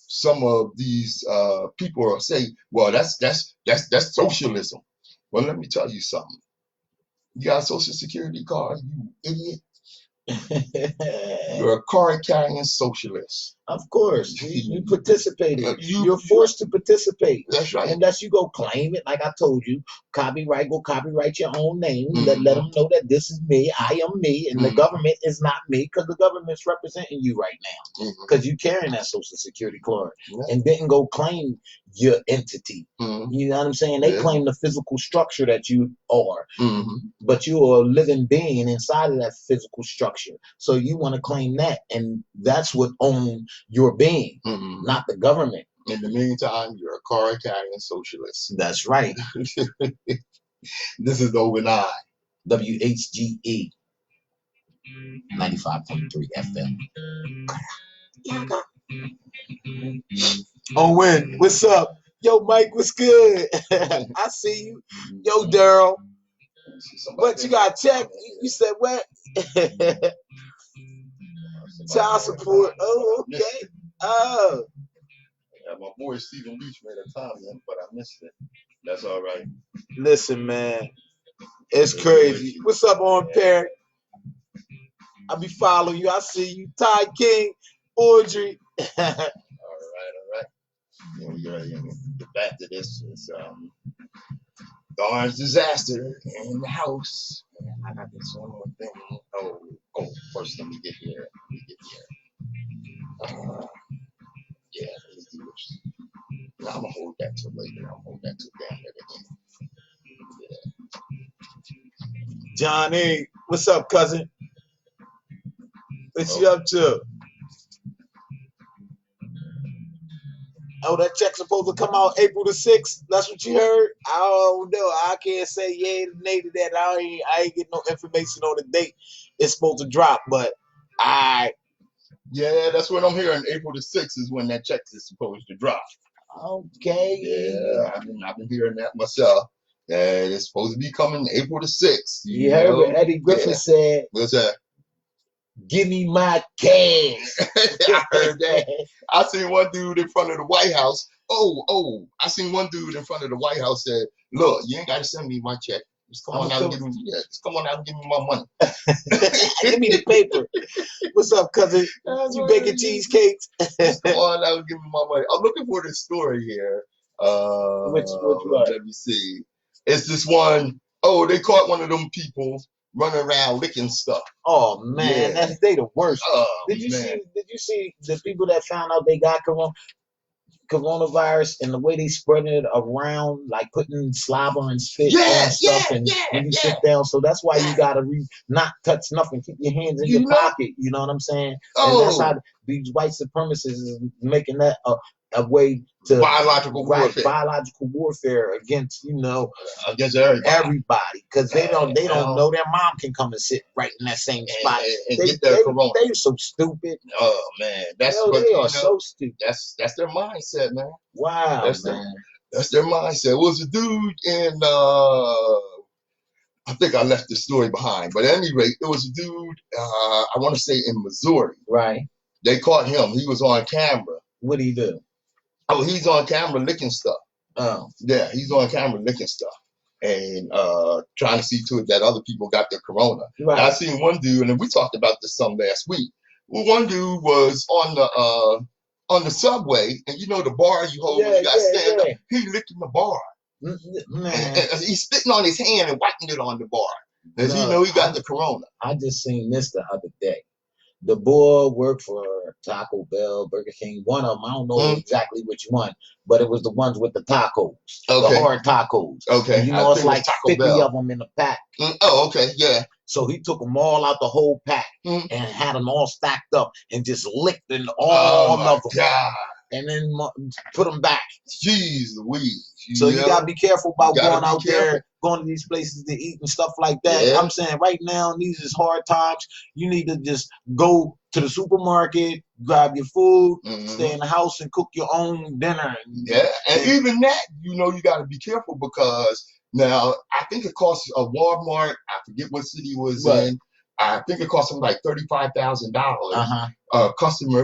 some of these people are saying. Well, that's socialism. Well, let me tell you something. You got a social security card, you idiot. You're a card-carrying socialist. Of course, you participated. You- You're forced to participate. That's right. Unless you go claim it, like I told you, go copyright your own name. Mhm. Let them know that this is me, I am me, and the Mhm. government is not me, because the government's representing you right now. Mhm. Because you carrying that social security card Yeah. and didn't go claim your entity. Mhm. You know what I'm saying? They Yeah. claim the physical structure that you are, Mhm. but you are a living being inside of that physical structure. So you want to claim that, and that's what owns your being, Mhm. not the government. In the meantime, you're a card-carrying socialist. That's right. This is Over 9. WHGE 95.3 FM. Oh, Win, what's up? Yo, Mike, what's good? I see you. Yo, Daryl. What, you got a check? You said what? Child support. Oh, okay. Oh. Yeah, my boy Stephen Beach made a comment, but I missed it. That's all right. Listen, man. It's crazy. What's up, on Perry? I be following you. I see you. Ty King, Audrey. All right. Yeah, we gotta get back to this. It's the orange disaster in the house. And I got this one more thing. Oh, first let me get here. Yeah, let me do this. No, I'm gonna hold that till later. I'm gonna hold that till damn it again. Yeah. Johnny, what's up, cousin? What you up to? Oh, that check's supposed to come out April the 6th. That's what you heard? I don't know. I can't say yay or nay to that. I ain't get no information on the date it's supposed to drop, but Yeah, that's what I'm hearing. April the 6th is when that check is supposed to drop. okay. Yeah, I've been hearing that myself. It's supposed to be coming April the 6th. You heard what Eddie Griffin said? What's that? Give me my cash. I heard that. I seen one dude in front of the White House. I seen one dude in front of the White House said, "Look, you ain't got to send me my check. Just come on out and give me. Just come on out and give me my money. Give me the paper." What's up, cousin? You baking cheesecakes? Just come on out and give me my money. I'm looking for this story here. Which one? Let me see. It's this one. Oh, they caught one of them people running around licking stuff. Oh man, Yeah. they the worst. Oh, Did you man. see the people that found out they got coronavirus and the way they spreading it around, like putting slobber and spit on stuff, and when you sit down? So that's why you gotta not touch nothing. Keep your hands in your pocket. You know what I'm saying? And that's how these white supremacists is making that a way to biological warfare against against everybody, because they don't know their mom can come and sit right in that same spot and get their corona. They're so stupid. Oh man, they are so stupid. That's their mindset, man. Wow, that's their mindset. It was a dude in I think I left the story behind, but at any rate, it was a dude I want to say in Missouri. Right. They caught him. He was on camera. What did he do? Oh, he's on camera licking stuff. Oh. Yeah, he's on camera licking stuff and trying to see to it that other people got their corona. Right. I seen one dude, and we talked about this some last week. Well, one dude was on the subway, and you know the bar you hold when you got to stand up. He licking the bar. Man. And he's spitting on his hand and wiping it on the bar. As he know he got the corona. I just seen this the other day. The boy worked for Taco Bell, Burger King, one of them. I don't know exactly which one, but it was the ones with the tacos, the hard tacos. Okay. And it's like 50 of them in the pack. Oh, okay, yeah. So he took them all out the whole pack and had them all stacked up and just licked all of them. God. And then put them back. Jeez Louise. So you gotta be careful about going out there, going to these places to eat and stuff like that. Yeah. I'm saying right now, these is hard times. You need to just go to the supermarket, grab your food, stay in the house and cook your own dinner. Yeah, and even that, you gotta be careful because now I think it costs a Walmart. I forget what city it was in. I think it cost them like $35,000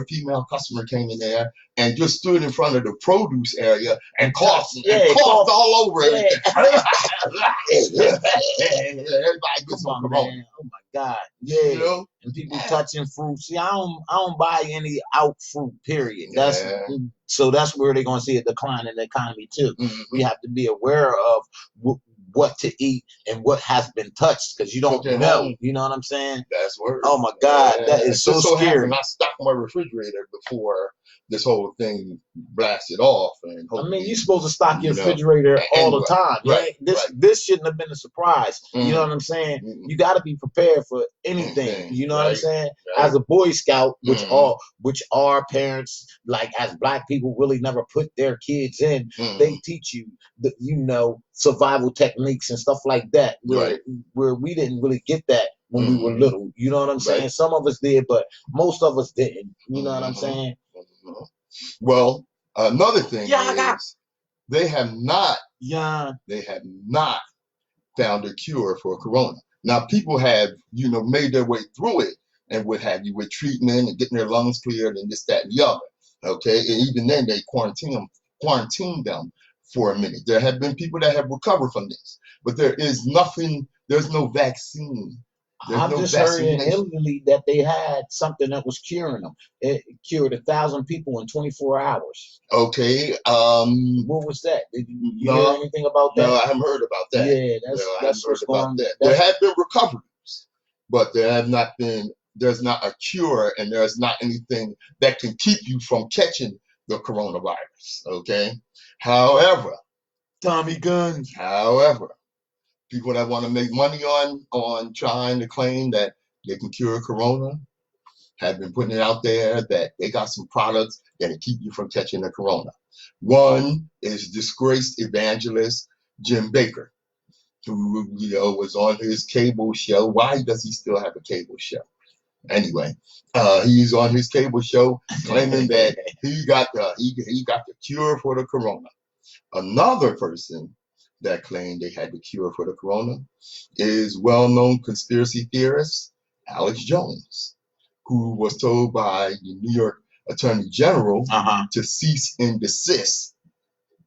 female customer came in there and just stood in front of the produce area and coughed all over everything. Everybody gets some corona. Man. Oh my God. Yeah. You know? And people touching fruit. See, I don't buy any out fruit, period. So that's where they're gonna see a decline in the economy too. We have to be aware of what to eat and what has been touched, because you don't know. You know what I'm saying? That's word. Oh my God, that is so scary. I stocked my refrigerator before this whole thing blasted off. And I mean, you're supposed to stock your refrigerator all the time. Right, this shouldn't have been a surprise. You know what I'm saying? You got to be prepared for anything. You know what I'm saying? As a Boy Scout, which our parents, like as Black people, really never put their kids in. They teach you survival techniques and stuff like that, where we didn't really get that when we were little. You know what I'm saying? Some of us did, but most of us didn't. You know what I'm saying? Well, another thing is they have not found a cure for corona. Now, people have, made their way through it and what have you, with treatment and getting their lungs cleared and this, that, and the other. Okay, and even then they quarantine them for a minute. There have been people that have recovered from this, but there's no vaccine. I've just heard in Italy that they had something that was curing them. It cured 1,000 people in 24 hours. Okay. What was that? Did you hear anything about that? No, I haven't heard about that. Yeah, that's what's going on. There have been recoveries, but there's not a cure, and there's not anything that can keep you from catching the coronavirus. Okay. However, Tommy guns. However, people that want to make money on trying to claim that they can cure corona have been putting it out there that they got some products that can keep you from catching the corona. One is disgraced evangelist Jim Baker, who was on his cable show. Why does he still have a cable show? Anyway, he's on his cable show claiming that he got the cure for the corona. Another person that claimed they had the cure for the corona is well-known conspiracy theorist Alex Jones, who was told by the New York Attorney General to cease and desist,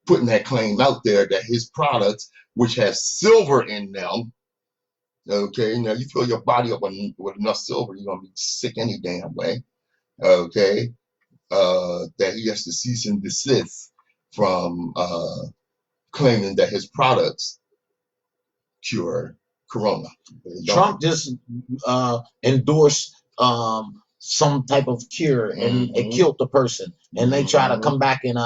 putting that claim out there that his products, which have silver in them, okay, now you fill your body up with enough silver, you're gonna be sick any damn way, okay, that he has to cease and desist from claiming that his products cure corona. Trump just endorsed some type of cure, and it killed the person. And they try to come back and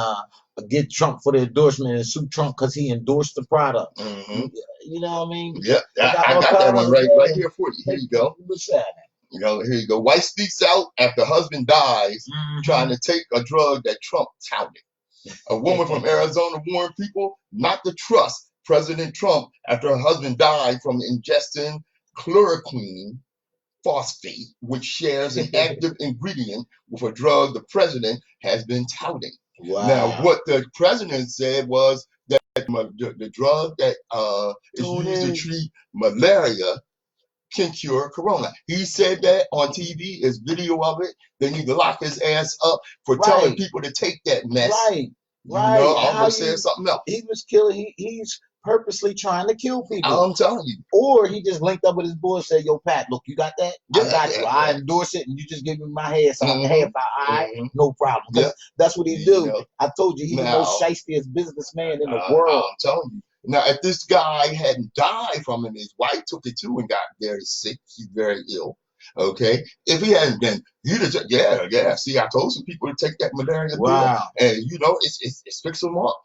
get Trump for the endorsement and sue Trump because he endorsed the product. You know what I mean? Yeah, I got that one right here for you. Here you go. What's that? Here you go. Wife speaks out after husband dies trying to take a drug that Trump touted. A woman from Arizona warned people not to trust President Trump after her husband died from ingesting chloroquine phosphate, which shares an active ingredient with a drug the president has been touting. Wow. Now, what the president said was that the drug that is used to treat malaria can cure corona. He said that on TV. There's video of it. They need to lock his ass up for telling people to take that mess. Right. I'm gonna say something else. He was killing. He's purposely trying to kill people. I'm telling you. Or he just linked up with his boy and said, "Yo, Pat, look, you got that? I got you. I endorse it, and you just give me my head, so I can have it. No problem." That's what he do. I told you, he's the most shystiest businessman in the world. I'm telling you. Now, if this guy hadn't died from it, his wife took it too and got very sick. She's very ill. Okay, if he hadn't been, he'd have just, See, I told some people to take that malaria pill, and it's fixed them up.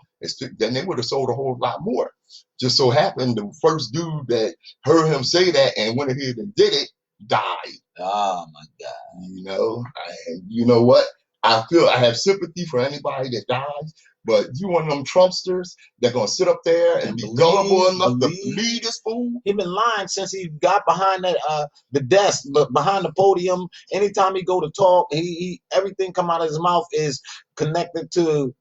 Then they would have sold a whole lot more. Just so happened the first dude that heard him say that and went ahead and did it died. Oh my God! And you know what? I have sympathy for anybody that dies. But you one of them Trumpsters that gonna sit up there and be gullible enough to believe this fool? He been lying since he got behind that the desk, but behind the podium. Anytime he go to talk, he everything come out of his mouth is connected to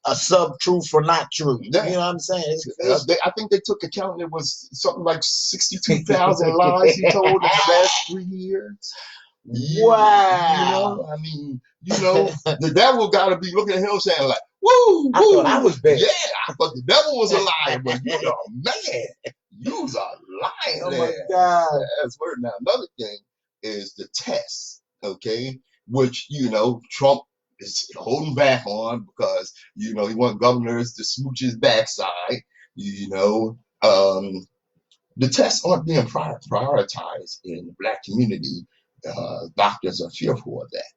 a sub-truth or not true. You know what I'm saying? I think they took account. It was something like 62,000 lies he told in the last 3 years. Wow. I mean, the devil got to be looking at him saying like, woo, I thought I was bad. yeah, I thought the devil was a liar, but you the man. You's a liar. Oh there. my God. That's word. Now, another thing is the test, okay, which, Trump is holding back on because, he wants governors to smooch his backside, the tests aren't being prioritized in the Black community. Doctors are fearful of that.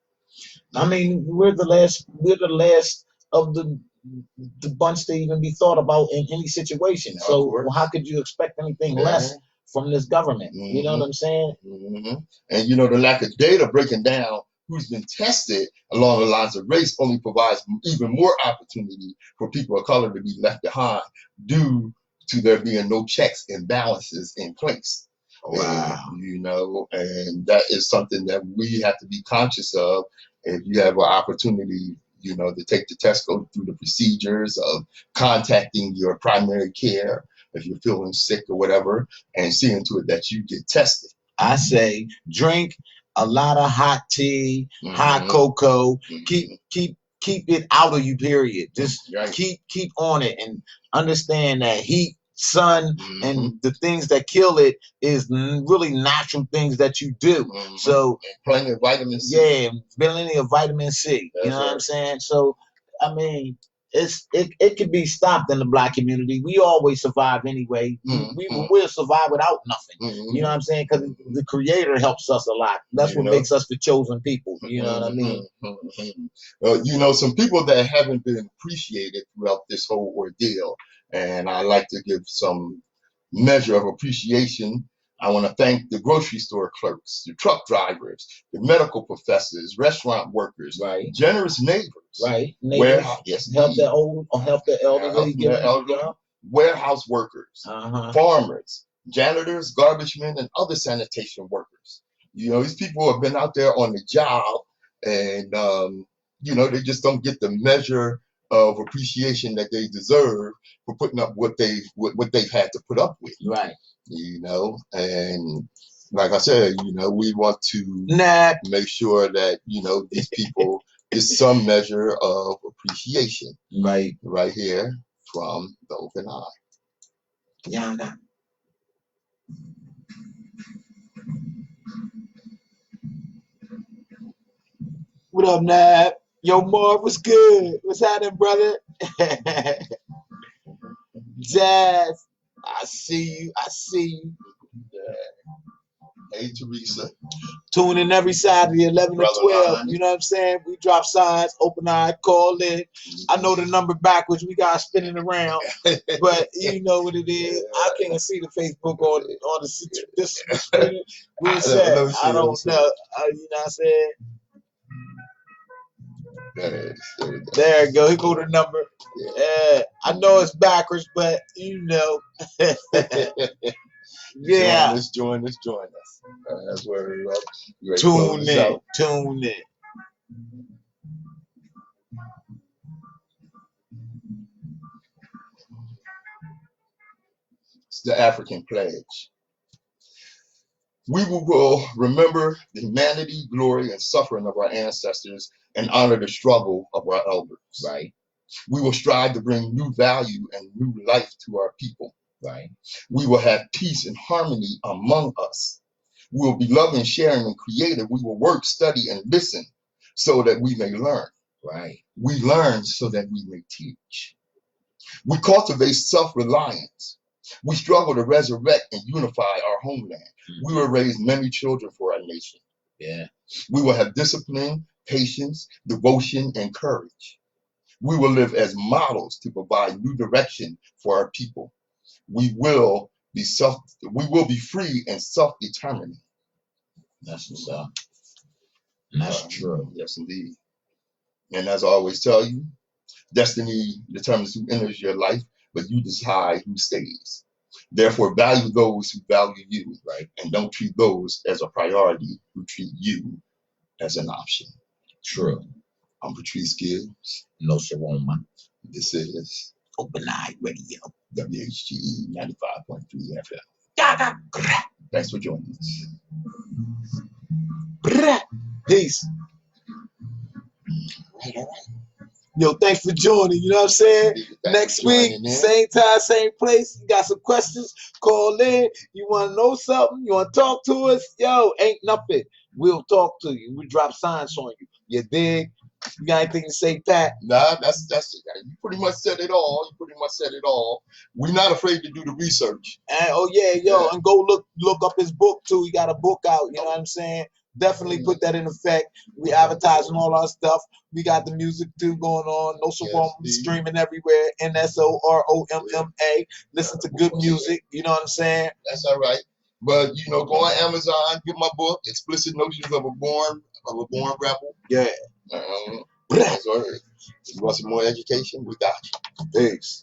I mean, we're the last of the bunch to even be thought about in any situation. So how could you expect anything less from this government? You know what I'm saying? And the lack of data breaking down who's been tested along the lines of race only provides even more opportunity for people of color to be left behind due to there being no checks and balances in place. Wow. And that is something that we have to be conscious of. If you have an opportunity, to take the test, go through the procedures of contacting your primary care if you're feeling sick or whatever, and seeing to it that you get tested. I say drink a lot of hot tea, hot cocoa. Keep it out of you. Period. Just keep on it and understand that heat, sun, and the things that kill it is really natural things that you do. So plenty of vitamin C. Yeah, plenty of vitamin C. That's what I'm saying? So I mean, it can be stopped in the Black community. We always survive anyway. We'll survive without nothing. You know what I'm saying? Because the Creator helps us a lot. That's what makes us the chosen people. You know what I mean? Some people that haven't been appreciated throughout this whole ordeal, and I like to give some measure of appreciation. I want to thank the grocery store clerks, the truck drivers, the medical professors, restaurant workers, generous neighbors, neighbors, help the elderly, warehouse workers, farmers, janitors, garbage men, and other sanitation workers. These people have been out there on the job, and they just don't get the measure of appreciation that they deserve for putting up what they've had to put up with. And like I said, we want to make sure that, these people get some measure of appreciation right here from the open eye. What up, Nab? Yo, Marv, what's good? What's happening, brother? Jazz, I see you. Hey, Teresa. Tune in every Saturday, 11 to 12. You know what I'm saying? We drop signs, open eye, call in. I know the number backwards. We got spinning around, but you know what it is. I can't see the Facebook on this screen. We said, I don't know. You know what I'm saying? There you go. He go the number. Yeah. I know it's backwards, but yeah. Join us. That's where we're at. Tune in. It's the African pledge. We will remember the humanity, glory, and suffering of our ancestors and honor the struggle of our elders. We will strive to bring new value and new life to our people. We will have peace and harmony among us. We will be loving, sharing, and creative. We will work, study, and listen so that we may learn. We learn so that we may teach. We cultivate self-reliance. We struggle to resurrect and unify our homeland. We will raise many children for our nation. We will have discipline, patience, devotion, and courage. We will live as models to provide new direction for our people. We will be free and self-determining. That's what's up. That's true. Yes, indeed. And as I always tell you, destiny determines who enters your life, but you decide who stays. Therefore, value those who value you, and don't treat those as a priority who treat you as an option. True. I'm Patrice Gibbs. Nsoromma. This is Open Eye Radio. WHGE 95.3 FM. Thanks for joining us. Peace. All right. Yo, thanks for joining. You know what I'm saying? Next week, same time, same place. You got some questions? Call in. You want to know something? You want to talk to us? Yo, ain't nothing. We'll talk to you. We drop signs on you. You dig? You got anything to say, Pat? Nah, that's you pretty much said it all. We're not afraid to do the research. And oh yeah, yo, and go look up his book too. He got a book out. You know what I'm saying? Definitely put that in effect. We advertising all our stuff. We got the music too going on. Nsoromma streaming everywhere. Nsoromma. Listen to good music. You know what I'm saying? That's all right. But you know, go on Amazon, get my book, Explicit Notions of a Born Rebel. Yeah. That's all right. You want some more education? We got you. Peace.